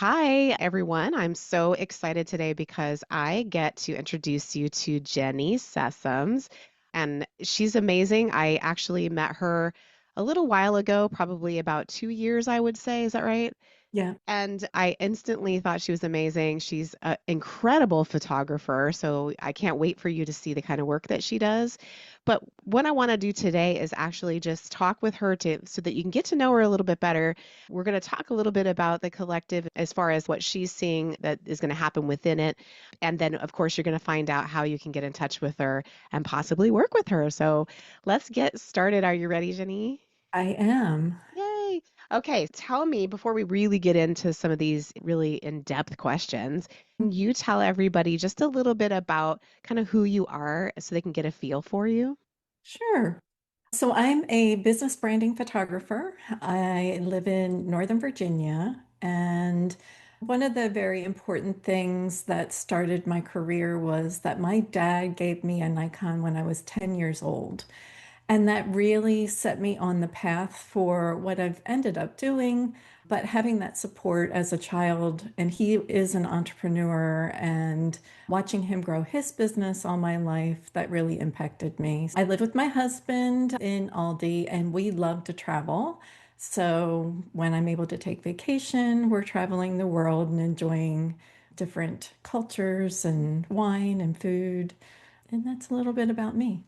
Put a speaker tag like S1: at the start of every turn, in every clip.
S1: Hi, everyone. I'm so excited today because I get to introduce you to Jenny Sessoms, and she's amazing. I actually met her a little while ago, probably about 2 years, I would say. Is that right?
S2: Yeah.
S1: And I instantly thought she was amazing. She's an incredible photographer, so I can't wait for you to see the kind of work that she does. But what I want to do today is actually just talk with her to so that you can get to know her a little bit better. We're going to talk a little bit about the collective as far as what she's seeing that is going to happen within it. And then, of course, you're going to find out how you can get in touch with her and possibly work with her. So let's get started. Are you ready, Jenny?
S2: I am.
S1: Yay. Okay, tell me before we really get into some of these really in-depth questions, can you tell everybody just a little bit about kind of who you are so they can get a feel for you?
S2: Sure. So I'm a business branding photographer. I live in Northern Virginia, and one of the very important things that started my career was that my dad gave me a Nikon when I was 10 years old. And that really set me on the path for what I've ended up doing. But having that support as a child, and he is an entrepreneur, and watching him grow his business all my life, that really impacted me. I live with my husband in Aldi, and we love to travel. So when I'm able to take vacation, we're traveling the world and enjoying different cultures and wine and food. And that's a little bit about me.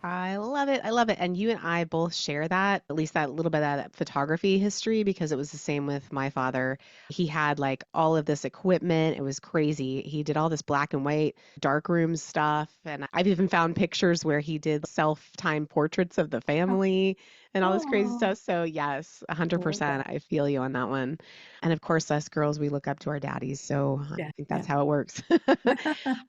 S1: I love it. I love it. And you and I both share that, at least that little bit of that photography history, because it was the same with my father. He had like all of this equipment. It was crazy. He did all this black and white darkroom stuff. And I've even found pictures where he did self-time portraits of the family and all this crazy
S2: Oh,
S1: stuff. So yes,
S2: love
S1: 100%.
S2: that.
S1: I feel you on that one. And of course, us girls, we look up to our daddies. So I
S2: Yeah,
S1: think that's
S2: yeah.
S1: how it works.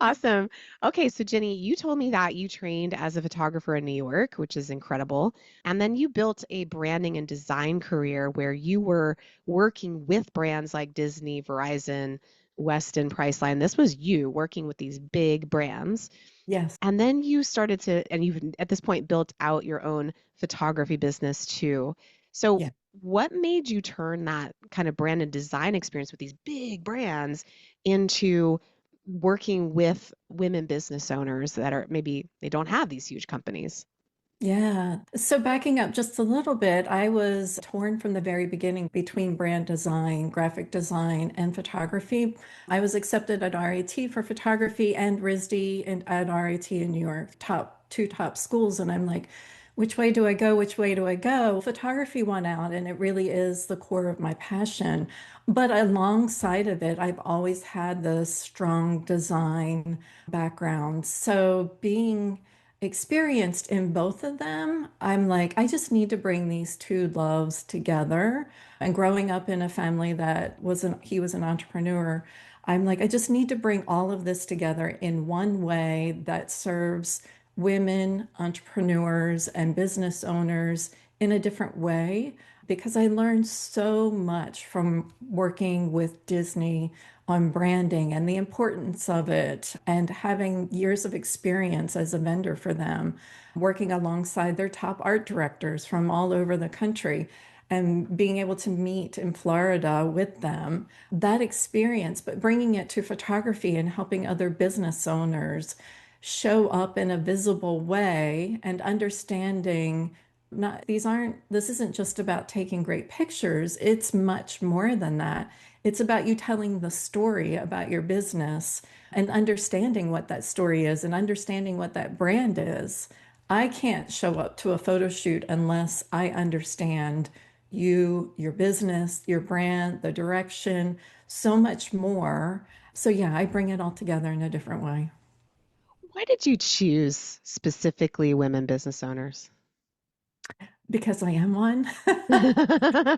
S1: Awesome. Okay, so Jenny, you told me that you trained as a photographer in New York, which is incredible. And then you built a branding and design career where you were working with brands like Disney, Verizon, Westin, Priceline. This was you working with these big brands.
S2: Yes.
S1: And then you started to, and you've at this point built out your own photography business too. So,
S2: Yeah.
S1: what made you turn that kind of brand and design experience with these big brands into working with women business owners that are maybe they don't have these huge companies?
S2: Yeah. So backing up just a little bit, I was torn from the very beginning between brand design, graphic design, and photography. I was accepted at RIT for photography and RISD and at RIT in New York, top schools. And I'm like, which way do I go? Which way do I go? Photography won out, and it really is the core of my passion. But alongside of it, I've always had this strong design background. So being experienced in both of them, I'm like, I just need to bring these two loves together. And growing up in a family that he was an entrepreneur, I'm like, I just need to bring all of this together in one way that serves women, entrepreneurs, and business owners in a different way. Because I learned so much from working with Disney on branding and the importance of it, and having years of experience as a vendor for them, working alongside their top art directors from all over the country and being able to meet in Florida with them. That experience, but bringing it to photography and helping other business owners show up in a visible way and understanding not this isn't just about taking great pictures, it's much more than that. It's about you telling the story about your business and understanding what that story is and understanding what that brand is. I can't show up to a photo shoot unless I understand you, your business, your brand, the direction, so much more. So, yeah, I bring it all together in a different way.
S1: Why did you choose specifically women business owners?
S2: Because I am one.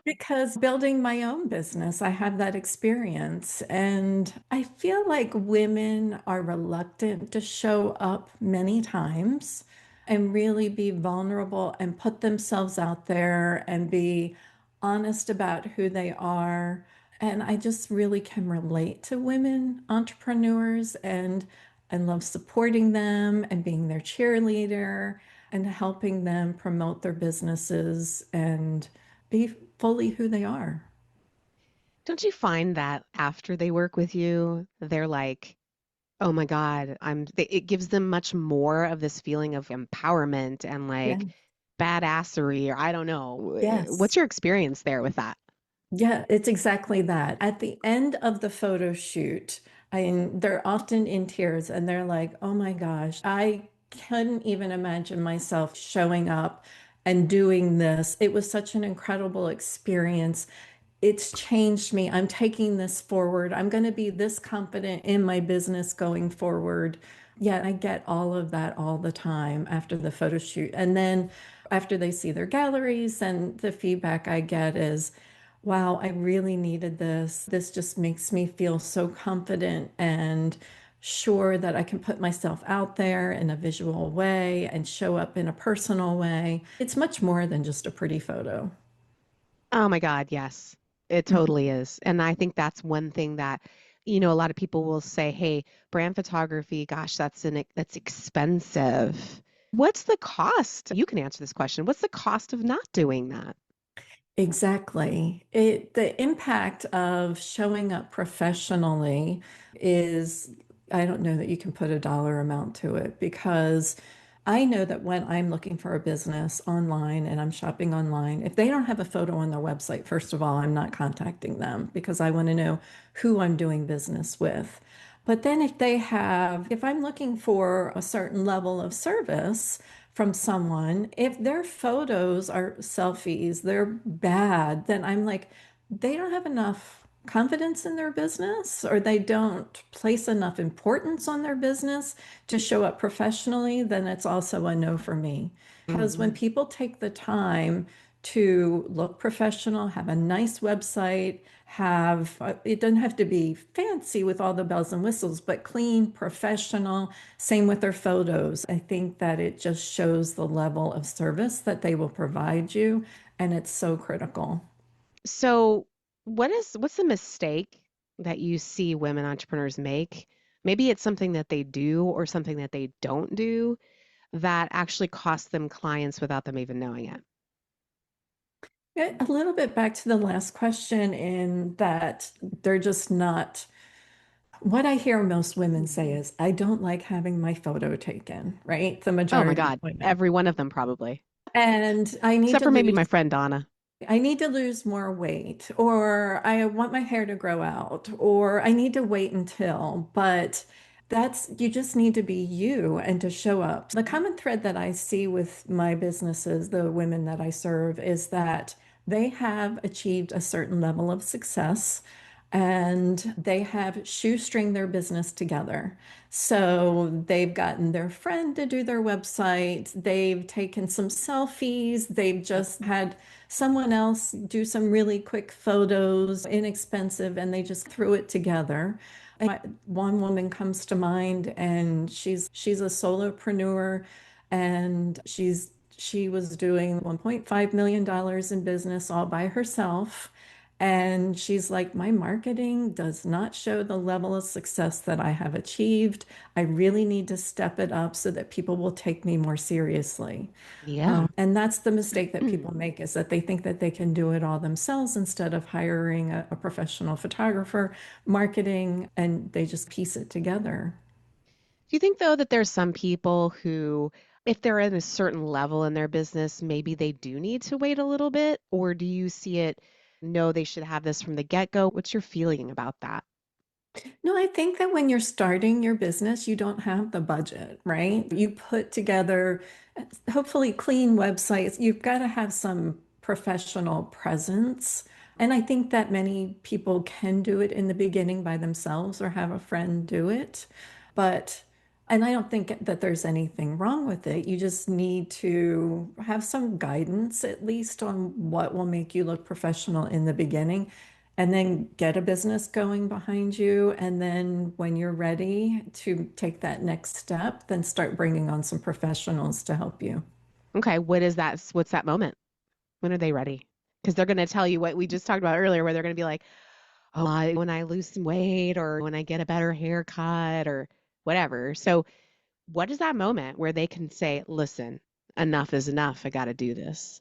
S2: Because building my own business, I have that experience. And I feel like women are reluctant to show up many times and really be vulnerable and put themselves out there and be honest about who they are. And I just really can relate to women entrepreneurs, and I love supporting them and being their cheerleader and helping them promote their businesses and be fully who they are.
S1: Don't you find that after they work with you, they're like, "Oh my God, it gives them much more of this feeling of empowerment and
S2: Yeah.
S1: like badassery, or I don't know. What's
S2: Yes.
S1: your experience there with that?
S2: Yeah, it's exactly that. At the end of the photo shoot, they're often in tears and they're like, oh my gosh, I couldn't even imagine myself showing up and doing this. It was such an incredible experience. It's changed me. I'm taking this forward. I'm going to be this confident in my business going forward. Yeah, I get all of that all the time after the photo shoot. And then after they see their galleries, and the feedback I get is, wow, I really needed this. This just makes me feel so confident and sure that I can put myself out there in a visual way and show up in a personal way. It's much more than just a pretty photo.
S1: Oh my God, yes. It totally is. And I think that's one thing that, a lot of people will say, "Hey, brand photography, gosh, that's expensive." What's the cost? You can answer this question. What's the cost of not doing that?
S2: Exactly. The impact of showing up professionally is, I don't know that you can put a dollar amount to it because I know that when I'm looking for a business online and I'm shopping online, if they don't have a photo on their website, first of all, I'm not contacting them because I want to know who I'm doing business with. But then if I'm looking for a certain level of service, from someone, if their photos are selfies, they're bad, then I'm like, they don't have enough confidence in their business or they don't place enough importance on their business to show up professionally, then it's also a no for me. Because when
S1: Mhm.
S2: people take the time to look professional, have a nice website, it doesn't have to be fancy with all the bells and whistles, but clean, professional, same with their photos. I think that it just shows the level of service that they will provide you, and it's so critical.
S1: So, what's the mistake that you see women entrepreneurs make? Maybe it's something that they do or something that they don't do that actually costs them clients without them even knowing it.
S2: A little bit back to the last question, in that they're just not. What I hear most women say is, I don't like having my photo taken, right? The
S1: Oh my
S2: majority of
S1: God,
S2: women.
S1: every one of them probably.
S2: And
S1: Except for maybe my friend Donna.
S2: I need to lose more weight, or I want my hair to grow out, or I need to wait until, but you just need to be you and to show up. The common thread that I see with my businesses, the women that I serve, is that they have achieved a certain level of success and they have shoestring their business together. So they've gotten their friend to do their website, they've taken some selfies, they've just had someone else do some really quick photos, inexpensive, and they just threw it together. One woman comes to mind, and she's a solopreneur, and she was doing $1.5 million in business all by herself. And she's like, my marketing does not show the level of success that I have achieved. I really need to step it up so that people will take me more seriously.
S1: Yeah.
S2: And that's the mistake that people make, is that they think that they can do it all themselves instead of hiring a professional photographer, marketing, and they just piece it together.
S1: Do you think, though, that there's some people who, if they're in a certain level in their business, maybe they do need to wait a little bit? Or do you see it, no, they should have this from the get-go? What's your feeling about that?
S2: No, I think that when you're starting your business, you don't have the budget, right? You put together hopefully clean websites. You've got to have some professional presence. And I think that many people can do it in the beginning by themselves or have a friend do it. But, and I don't think that there's anything wrong with it. You just need to have some guidance, at least, on what will make you look professional in the beginning, and then get a business going behind you. And then when you're ready to take that next step, then start bringing on some professionals to help you.
S1: Okay, what is that? What's that moment? When are they ready? Because they're going to tell you what we just talked about earlier, where they're going to be like, oh, when I lose some weight or when I get a better haircut or whatever. So, what is that moment where they can say, listen, enough is enough. I got to do this?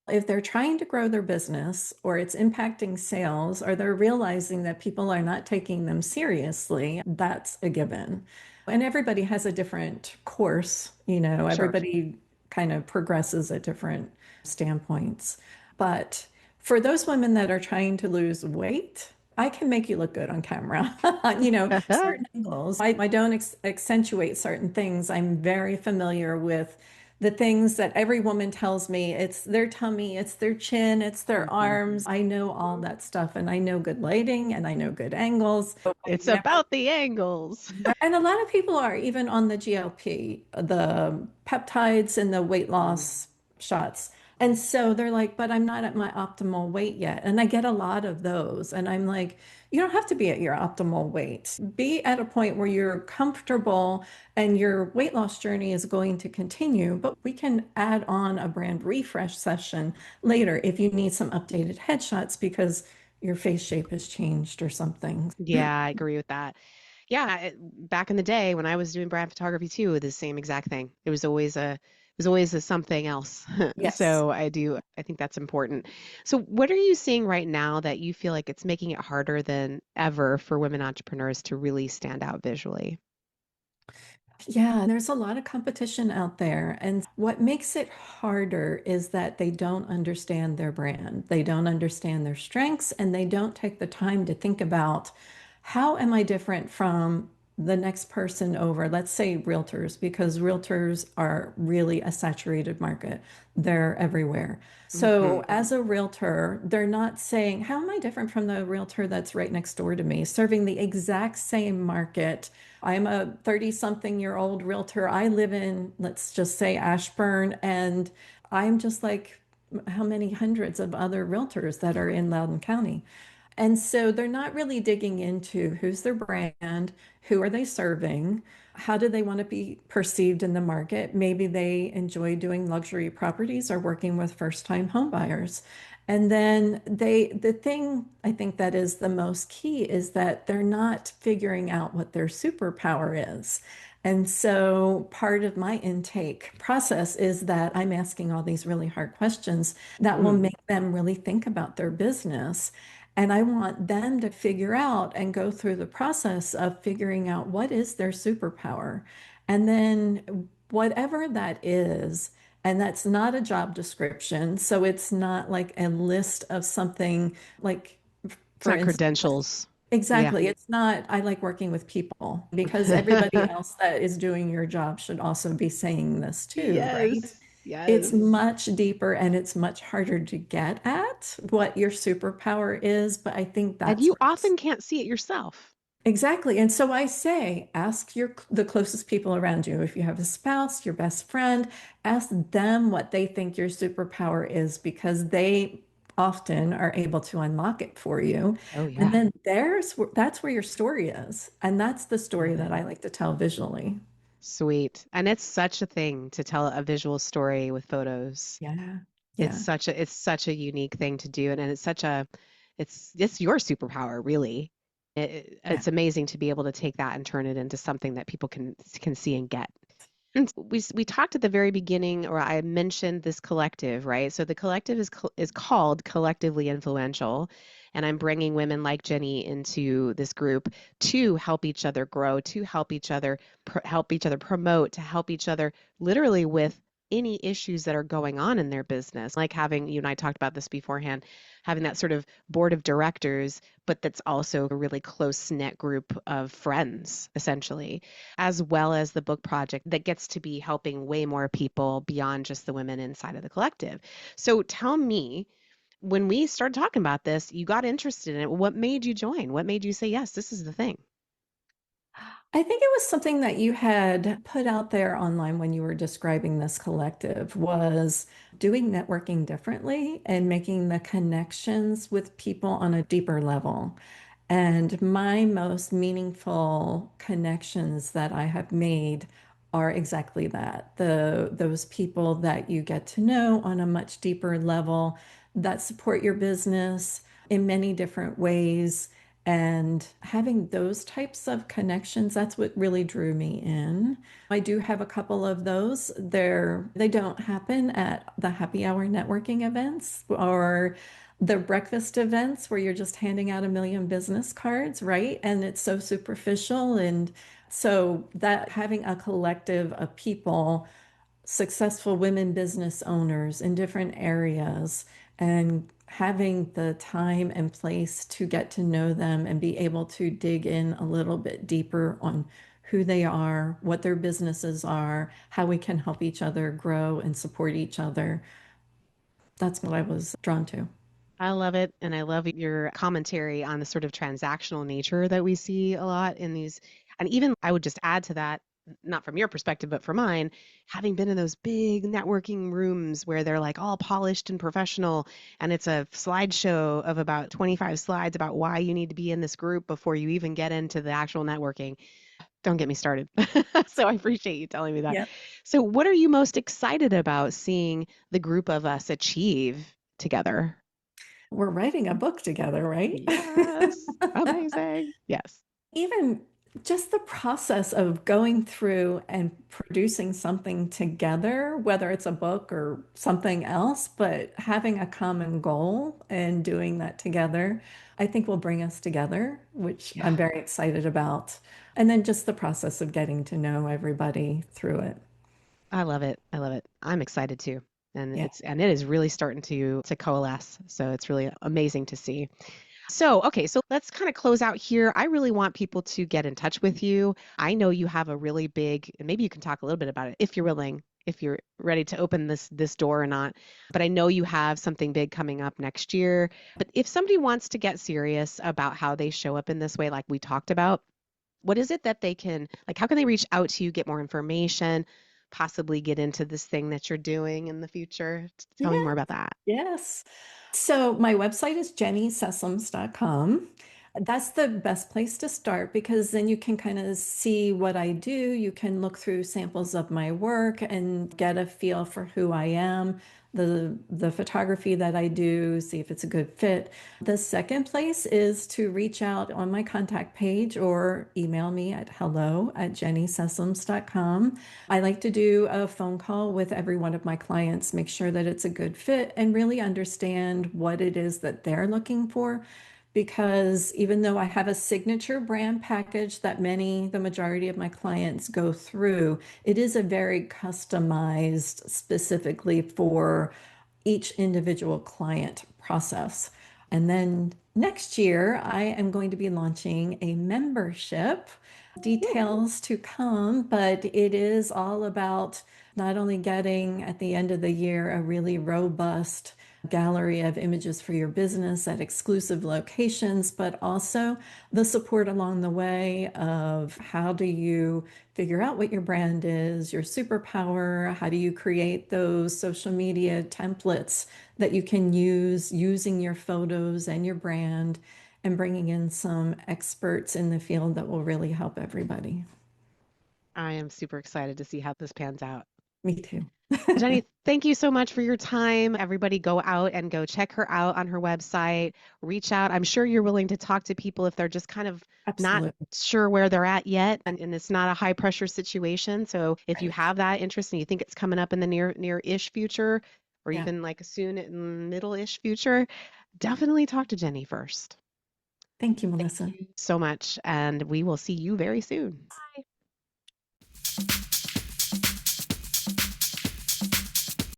S2: If they're trying to grow their business or it's impacting sales or they're realizing that people are not taking them seriously, that's a given. And everybody has a different course,
S1: Sure.
S2: everybody kind of progresses at different standpoints. But for those women that are trying to lose weight, I can make you look good on camera. Certain angles. I don't accentuate certain things. I'm very familiar with the things that every woman tells me. It's their tummy, it's their chin, it's their
S1: Mhm.
S2: arms. I know all that stuff and I know good lighting and I know good angles. I
S1: It's
S2: never,
S1: about the angles.
S2: and a lot of people are even on the GLP, the peptides and the weight
S1: Mm.
S2: loss shots. And so they're like, but I'm not at my optimal weight yet. And I get a lot of those. And I'm like, you don't have to be at your optimal weight. Be at a point where you're comfortable and your weight loss journey is going to continue. But we can add on a brand refresh session later if you need some updated headshots because your face shape has changed or something.
S1: Yeah, I agree with that. Yeah, back in the day when I was doing brand photography too, the same exact thing. It was always a something else.
S2: Yes.
S1: So I think that's important. So what are you seeing right now that you feel like it's making it harder than ever for women entrepreneurs to really stand out visually?
S2: Yeah, there's a lot of competition out there. And what makes it harder is that they don't understand their brand. They don't understand their strengths and they don't take the time to think about how am I different from the next person over, let's say realtors, because realtors are really a saturated market. They're everywhere. So
S1: Hmm.
S2: as a realtor, they're not saying, how am I different from the realtor that's right next door to me, serving the exact same market. I'm a 30-something-year-old realtor. I live in, let's just say, Ashburn, and I'm just like how many hundreds of other realtors that are in Loudoun County. And so they're not really digging into who's their brand, who are they serving, how do they want to be perceived in the market. Maybe they enjoy doing luxury properties or working with first-time home buyers. And then the thing I think that is the most key is that they're not figuring out what their superpower is. And so part of my intake process is that I'm asking all these really hard questions that will
S1: Mm.
S2: make them really think about their business. And I want them to figure out and go through the process of figuring out what is their superpower. And then whatever that is, and that's not a job description. So it's not like a list of something like,
S1: It's
S2: for
S1: not
S2: instance,
S1: credentials. Yeah.
S2: exactly. It's not, I like working with people because everybody else that is doing your job should also be saying this too, right?
S1: Yes.
S2: It's
S1: Yes.
S2: much deeper and it's much harder to get at what your superpower is, but I think
S1: And
S2: that's
S1: you
S2: where
S1: often can't see it yourself.
S2: exactly. And so I say, ask the closest people around you. If you have a spouse, your best friend, ask them what they think your superpower is because they often are able to unlock it for you.
S1: Oh
S2: And
S1: yeah.
S2: then that's where your story is. And that's the story
S1: Love
S2: that
S1: it.
S2: I like to tell visually.
S1: Sweet. And it's such a thing to tell a visual story with photos.
S2: Yeah.
S1: It's
S2: Yeah.
S1: such a unique thing to do, and it's your superpower, really.
S2: Yeah.
S1: It's amazing to be able to take that and turn it into something that people can see and get. And we talked at the very beginning, or I mentioned this collective, right? So the collective is called Collectively Influential, and I'm bringing women like Jenny into this group to help each other grow, to help each other promote, to help each other literally with any issues that are going on in their business. Like having, you and I talked about this beforehand, having that sort of board of directors, but that's also a really close knit group of friends, essentially, as well as the book project that gets to be helping way more people beyond just the women inside of the collective. So tell me, when we started talking about this, you got interested in it. What made you join? What made you say, yes, this is the thing?
S2: I think it was something that you had put out there online when you were describing this collective was doing networking differently and making the connections with people on a deeper level. And my most meaningful connections that I have made are exactly that. Those people that you get to know on a much deeper level that support your business in many different ways And having those types of connections, that's what really drew me in. I do have a couple of those. They don't happen at the happy hour networking events or the breakfast events where you're just handing out a million business cards, right? And it's so superficial. And so that having a collective of people, successful women business owners in different areas, and having the time and place to get to know them and be able to dig in a little bit deeper on who they are, what their businesses are, how we can help each other grow and support each other. That's what I was drawn to.
S1: I love it. And I love your commentary on the sort of transactional nature that we see a lot in these. And even I would just add to that, not from your perspective, but from mine, having been in those big networking rooms where they're like all polished and professional, and it's a slideshow of about 25 slides about why you need to be in this group before you even get into the actual networking. Don't get me started. So I appreciate you telling me that.
S2: Yep.
S1: So, what are you most excited about seeing the group of us achieve together?
S2: We're writing a book together, right?
S1: Yes. Amazing. Yes.
S2: Even just the process of going through and producing something together, whether it's a book or something else, but having a common goal and doing that together, I think will bring us together, which
S1: Yeah.
S2: I'm very excited about. And then just the process of getting to know everybody through it.
S1: I love it. I love it. I'm excited too. And
S2: Yeah.
S1: it is really starting to coalesce. So it's really amazing to see. So, okay, so let's kind of close out here. I really want people to get in touch with you. I know you have a really big, and maybe you can talk a little bit about it if you're willing, if you're ready to open this door or not. But I know you have something big coming up next year. But if somebody wants to get serious about how they show up in this way, like we talked about, what is it that they can, like, how can they reach out to you, get more information, possibly get into this thing that you're doing in the future? Tell me
S2: Yeah.
S1: more about that.
S2: Yes. So my website is jennysessoms.com. That's the best place to start because then you can kind of see what I do. You can look through samples of my work and get a feel for who I am, the photography that I do, see if it's a good fit. The second place is to reach out on my contact page or email me at hello@jennysessoms.com. I like to do a phone call with every one of my clients, make sure that it's a good fit and really understand what it is that they're looking for. Because even though I have a signature brand package that the majority of my clients go through, it is a very customized specifically for each individual client process. And then next year, I am going to be launching a membership.
S1: Ooh,
S2: Details to come, but it is all about not only getting at the end of the year a really robust gallery of images for your business at exclusive locations, but also the support along the way of how do you figure out what your brand is, your superpower, how do you create those social media templates that you can use using your photos and your brand and bringing in some experts in the field that will really help everybody.
S1: I am super excited to see how this pans out.
S2: Me too.
S1: Jenny, thank you so much for your time. Everybody go out and go check her out on her website. Reach out. I'm sure you're willing to talk to people if they're just kind of not
S2: Absolutely.
S1: sure where they're at yet and it's not a high pressure situation. So if you
S2: Right.
S1: have that interest and you think it's coming up in the near-ish future or
S2: Yeah.
S1: even like soon middle-ish future, definitely talk to Jenny first.
S2: Thank you,
S1: Thank
S2: Melissa.
S1: you so much and we will see you very soon. Bye.